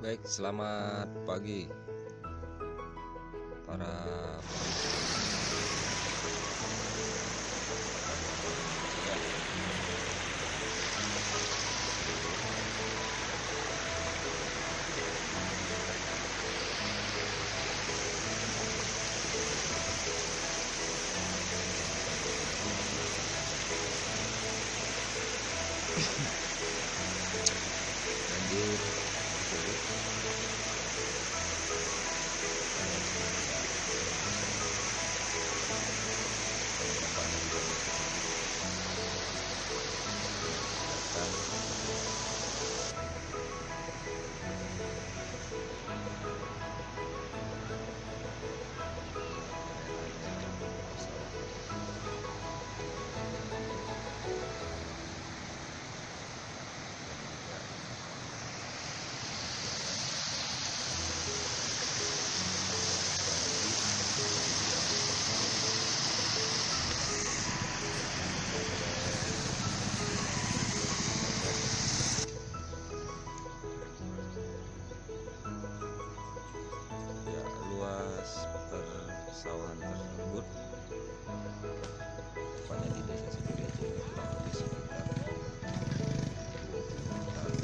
Baik, selamat pagi para lanjut. Ya, luas persawahan tersebut tepatnya di desa Sidorejo ini kurang lebih sekitar 20 hektar.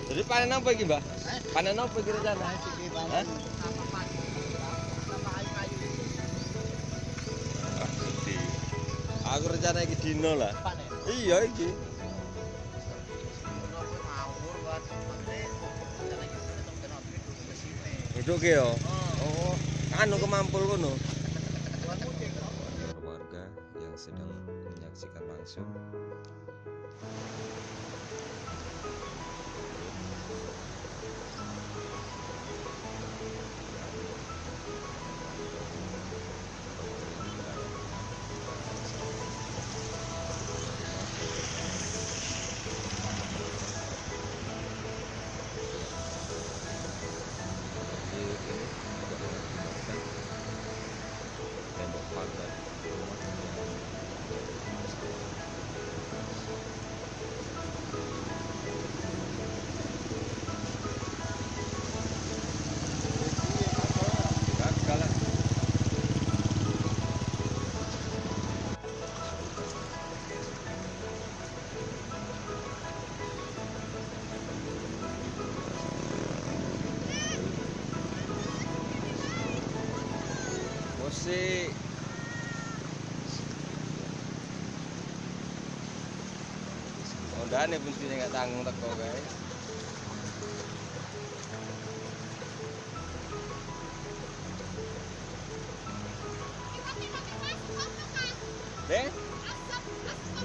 Jadi panen apa iki, Mbak? Panen apa iki rencana? Hah? Aku rencana iki dino lah. Iya iki. Duduk yo. Oh, anu kemampul kono. Warga yang sedang menyaksikan langsung. Tembok pagar rumah segala. Musik ondane puncine nggak tanggung teko guys. Deh,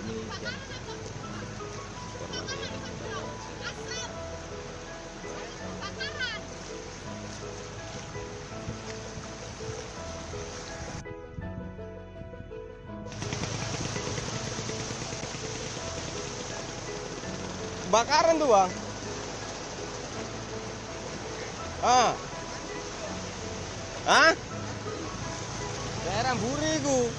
demikian informasi yang dapat saya bakaran tuh bang. Ah, daerah Buriku.